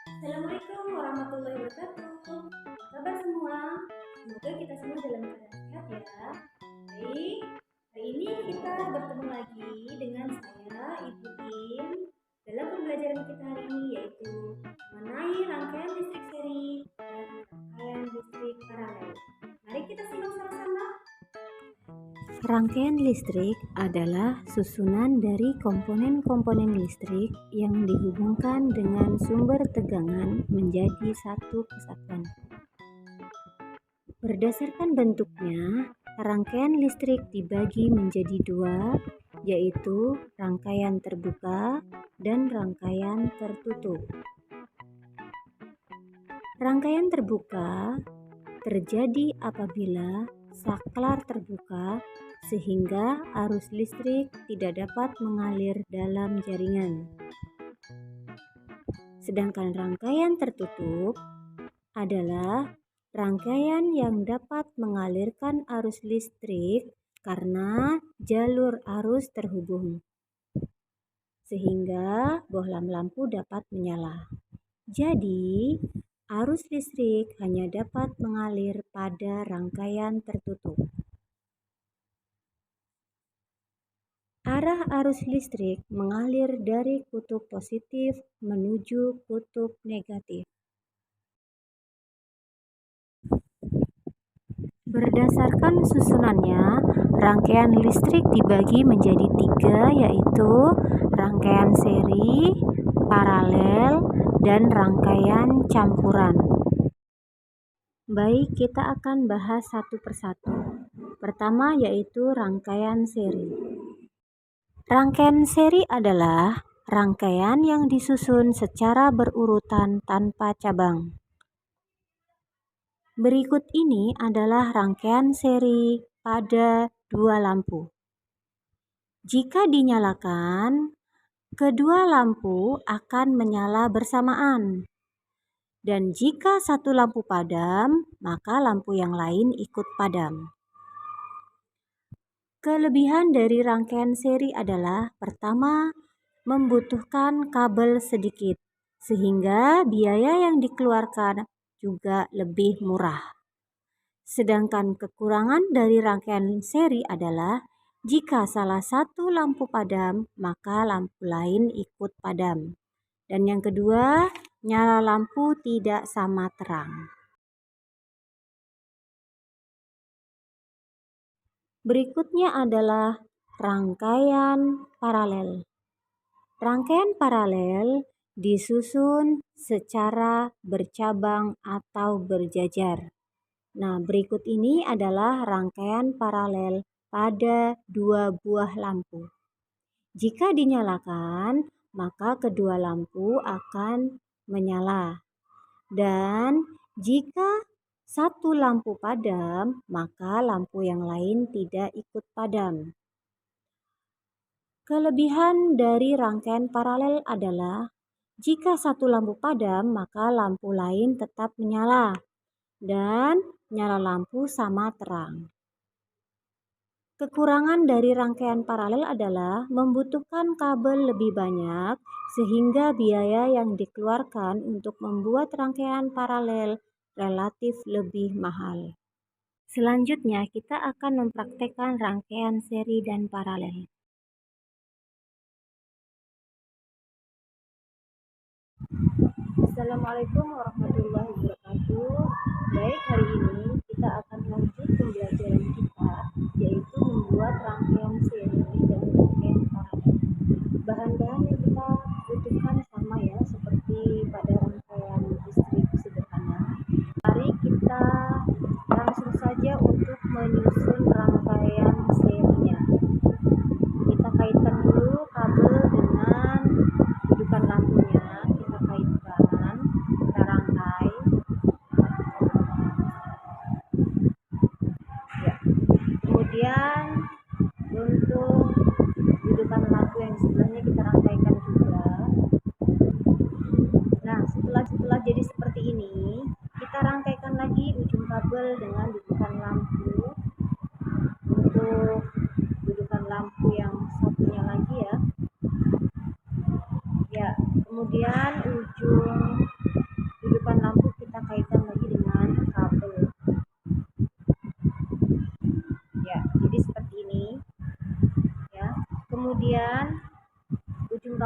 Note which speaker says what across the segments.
Speaker 1: Assalamualaikum warahmatullahi wabarakatuh. Apa kabar semua? Semoga kita semua dalam keadaan sehat ya. Baik, hari ini kita bertemu lagi dengan saya, Ibu Im, dalam pembelajaran kita hari ini yaitu mengenai rangkaian listrik seri dan rangkaian listrik paralel. Mari kita simak sama-sama. Rangkaian listrik adalah susunan dari komponen-komponen listrik yang dihubungkan dengan sumber tegangan menjadi satu kesatuan. Berdasarkan bentuknya, rangkaian listrik dibagi menjadi dua, yaitu rangkaian terbuka dan rangkaian tertutup. Rangkaian terbuka terjadi apabila saklar terbuka sehingga arus listrik tidak dapat mengalir dalam jaringan. Sedangkan rangkaian tertutup adalah rangkaian yang dapat mengalirkan arus listrik karena jalur arus terhubung, sehingga bohlam lampu dapat menyala. Jadi, arus listrik hanya dapat mengalir pada rangkaian tertutup. Arah arus listrik mengalir dari kutub positif menuju kutub negatif. Berdasarkan susunannya, rangkaian listrik dibagi menjadi tiga, yaitu rangkaian seri, paralel, dan rangkaian campuran. Baik, kita akan bahas satu persatu. Pertama yaitu rangkaian seri. Rangkaian seri adalah rangkaian yang disusun secara berurutan tanpa cabang. Berikut ini adalah rangkaian seri pada dua lampu. Jika dinyalakan, kedua lampu akan menyala bersamaan. Dan jika satu lampu padam, maka lampu yang lain ikut padam. Kelebihan dari rangkaian seri adalah pertama, membutuhkan kabel sedikit, sehingga biaya yang dikeluarkan juga lebih murah. Sedangkan kekurangan dari rangkaian seri adalah jika salah satu lampu padam, maka lampu lain ikut padam. Dan yang kedua, nyala lampu tidak sama terang. Berikutnya adalah rangkaian paralel. Rangkaian paralel disusun secara bercabang atau berjajar. Nah, berikut ini adalah rangkaian paralel pada dua buah lampu. Jika dinyalakan, maka kedua lampu akan menyala. Dan jika satu lampu padam, maka lampu yang lain tidak ikut padam. Kelebihan dari rangkaian paralel adalah jika satu lampu padam, maka lampu lain tetap menyala dan nyala lampu sama terang. Kekurangan dari rangkaian paralel adalah membutuhkan kabel lebih banyak sehingga biaya yang dikeluarkan untuk membuat rangkaian paralel relatif lebih mahal. Selanjutnya kita akan mempraktekkan rangkaian seri dan paralel. Assalamualaikum warahmatullahi wabarakatuh. Baik, hari ini kita akan lanjut pembelajaran kita, yaitu membuat rangkaian seri dan rangkaian paralel. Bahan-bahan yang kita butuhkan sama ya, seperti pada rangkaian listrik sederhana. Mari kita langsung saja untuk menyusun rangkaian serinya. Kita kaitkan dulu kabel dengan dudukan lampunya. Kita kaitkan, kita rangkai. Ya. Kemudian untuk dudukan lampu yang sebelahnya kita rangkaikan juga. Nah, setelah jadi seperti ini, kita rangkaikan lagi ujung kabel dengan dudukan lampu. Untuk dudukan lampu yang satunya lagi ya. Ya, kemudian ujung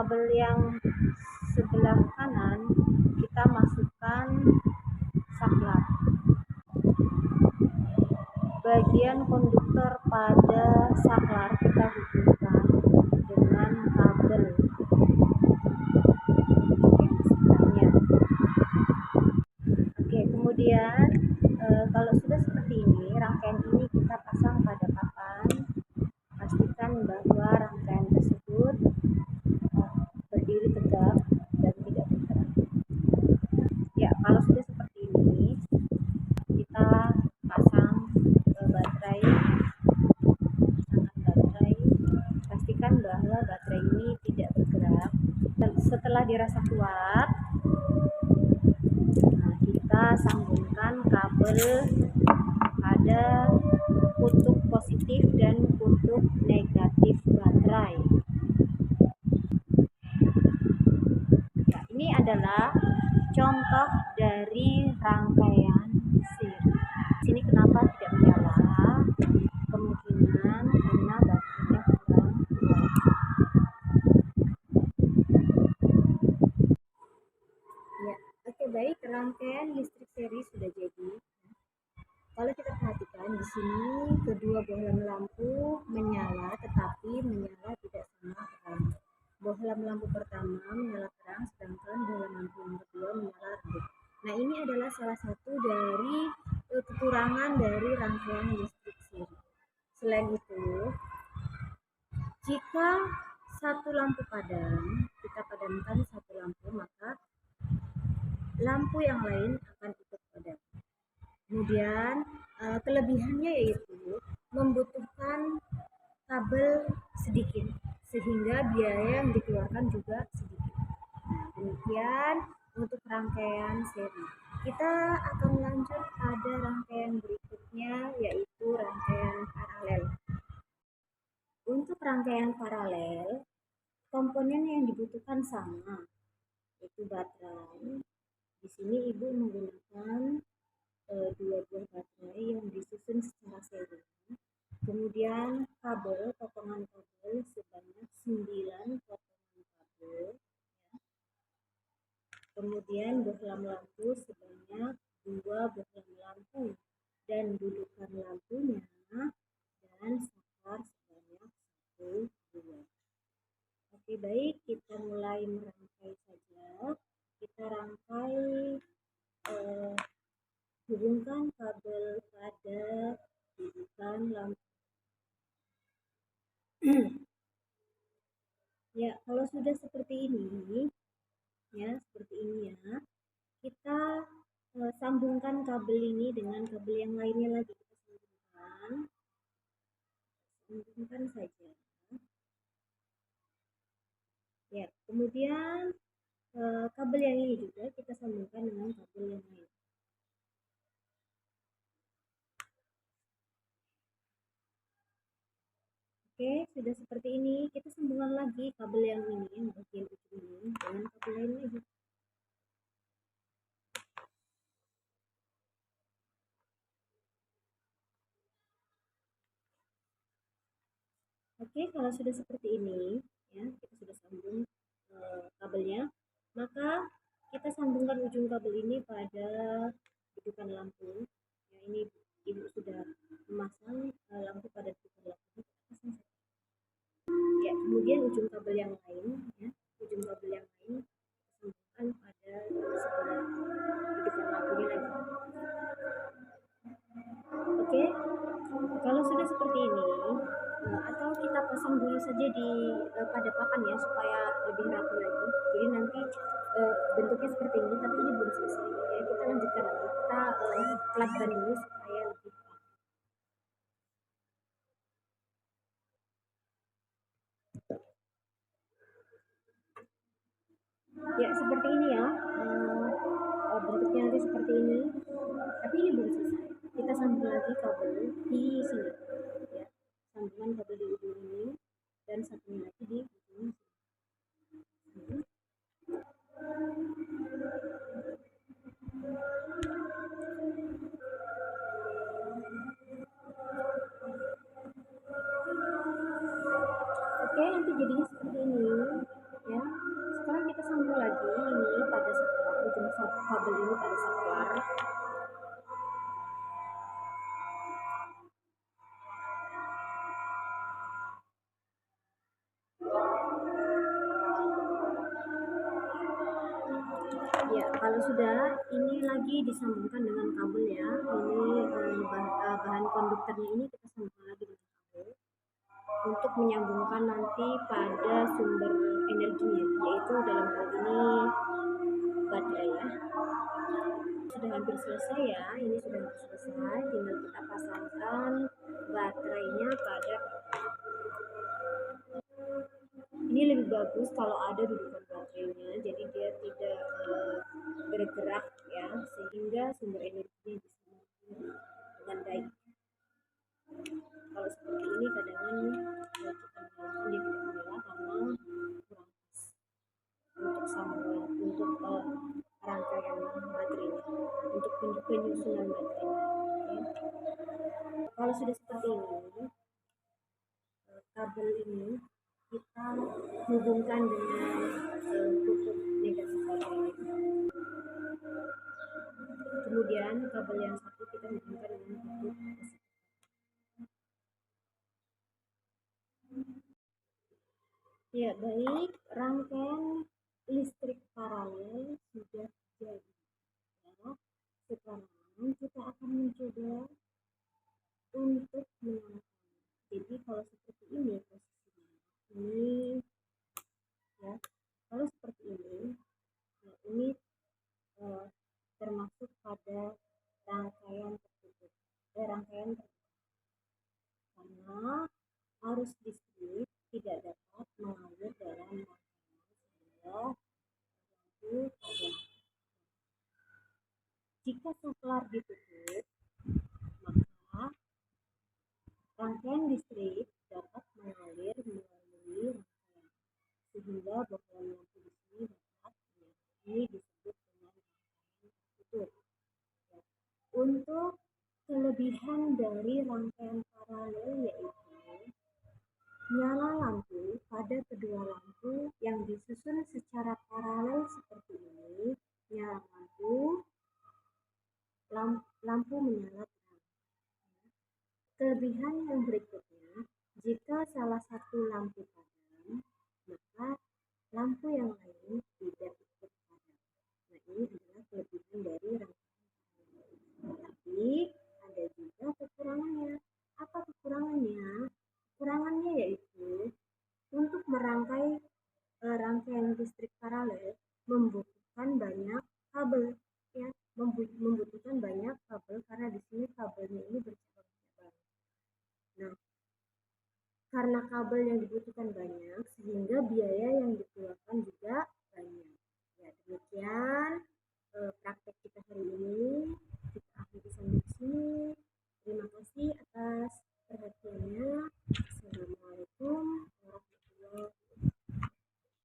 Speaker 1: kabel yang sebelah kanan kita masukkan saklar. Bagian konduktor pada saklar kita hubungkan dengan kabel yang sebelahnya. Oke, kemudian kalau sudah seperti ini, rangkaian ini kita pasang pada papan. Pastikan bahwa rangkaian tersebut berdiri tegak dan tidak bergerak. Ya, kalau sudah seperti ini, kita pasang baterai. Pastikan bahwa baterai ini tidak bergerak. Setelah dirasa kuat, kita sambungkan kabel pada kutub positif dan kutub negatif baterai. Ya, ini adalah contoh dari rangkaian seri. Sini kenapa tidak menyala? Kemungkinan karena baterainya kurang kuat. Ya, oke, baik, rangkaian listrik seri sudah jadi. Kalau kita perhatikan di sini kedua bohlam lampu menyala, tetapi menyala tidak sama terang. Bohlam lampu pertama menyala terang, sedangkan bohlam lampu yang kedua menyala redup. Nah, ini adalah salah satu dari kekurangan dari rangkaian listrik seri. Selain itu, jika satu lampu padam, kita padamkan satu lampu, maka lampu yang lain akan ikut padam. Kemudian kelebihannya yaitu membutuhkan kabel sedikit, sehingga biaya yang dikeluarkan juga sedikit. Nah, demikian untuk rangkaian seri. Kita akan lanjut pada rangkaian berikutnya, yaitu rangkaian paralel. Untuk rangkaian paralel, komponen yang dibutuhkan sama, yaitu baterai. Di sini ibu menggunakan dua buah baterai yang disusun secara seri. Kemudian kabel, potongan kabel sebanyak 9 potongan kabel. Kemudian bohlam lampu sebanyak 2 bohlam lampu dan dudukan lampunya, dan saklar sebanyak 1 buah. Oke, baik, kita mulai merangkai saja. Kita rangkai, hubungkan kabel pada dudukan lampu. Ya, kalau sudah seperti ini, ya, seperti ini ya, kita sambungkan kabel ini dengan kabel yang lainnya lagi. Kita sambungkan saja. Ya, kemudian kabel yang ini juga kita sambungkan dengan kabel yang lain. Oke, sudah seperti ini. Kita sambungkan lagi kabel yang ini, yang bagian ujung ini, dengan kabel lain lagi. Oke, kalau sudah seperti ini, ya, kita sudah sambung kabelnya, maka kita sambungkan ujung kabel ini pada dudukan lampu. Ya, ini ibu sudah memasang lampu pada dudukan lampu. Ya, kemudian ujung kabel yang lain, ya, ujung kabel yang lain sambungkan pada sebelah dudukan lampunya lagi. Oke, kalau sudah seperti ini, atau kita pasang dulu saja di pada papan ya, supaya lebih rapi lagi. Jadi nanti bentuknya seperti ini, tapi ini belum selesai. Ya, kita lanjutkan lagi. Kita pelan-pelan dulu supaya lebih rapi. Ya, seperti ini ya. Bentuknya nanti seperti ini, tapi ini belum selesai. Kita sambung lagi kabel di sini, ya, sambungan kabel di ujung ini dan satunya lagi di ujung sini. Oke, nanti jadinya seperti ini, ya. kabel ini pada saklar. Ya, kalau sudah ini lagi disambungkan dengan kabel ya. Ini bahan konduktornya ini kita sambungkan lagi dengan kabel untuk menyambungkan nanti pada sumber energinya, yaitu dalam hal ini baterai ya. Sudah hampir selesai ya, ini sudah hampir selesai, tinggal kita pasangkan baterainya pada kabel. Ini lebih bagus kalau ada dudukan baterainya, jadi dia tidak bergerak ya, sehingga sumber energinya bisa dengan baik. Kalau seperti ini kadang kita nyalakan dia tidak menyala karena kurang pas untuk sambungan, untuk rangkaian baterainya, untuk penyusunan baterainya. Kalau sudah seperti ini, kabel ini kita hubungkan dengan kutub negatif baterai. Kemudian kabel yang satu kita hubungkan dengan kutub positif. Ya, baik, rangkaian listrik paralel sudah jadi. Ya, sekarang kita akan mencoba untuk menyalakan. Jadi kalau seperti ini posisinya, ini ya, kalau seperti ini, ya, ini termasuk pada rangkaian tertutup, rangkaian tertutup, karena arus listrik tidak dapat mengalir dalam rangkaian sehingga lampu padam. Jika saklar ditutup, maka rangkaian listrik dapat mengalir melalui rangkaian sehingga bohlam lampu di sini dapat menyala. Ini disebut dengan rangkaian tertutup. Ya. Untuk kelebihan dari rangkaian paralel yaitu nyala lampu pada kedua lampu yang disusun secara paralel seperti ini. Nyala lampu menyala terang. Kelebihan yang berikutnya, jika salah satu lampu padam, maka lampu yang lain tidak ikut padam. Nah, ini adalah kelebihan dari rangkaian paralel. Tapi ada juga kekurangannya. Apa kekurangannya? Kekurangannya yaitu untuk merangkai rangkaian listrik paralel membutuhkan banyak kabel ya, membutuhkan banyak kabel karena di sini kabelnya ini bercabang-cabang. Nah, karena kabel yang dibutuhkan banyak sehingga biaya yang dikeluarkan juga banyak. Ya, demikian praktek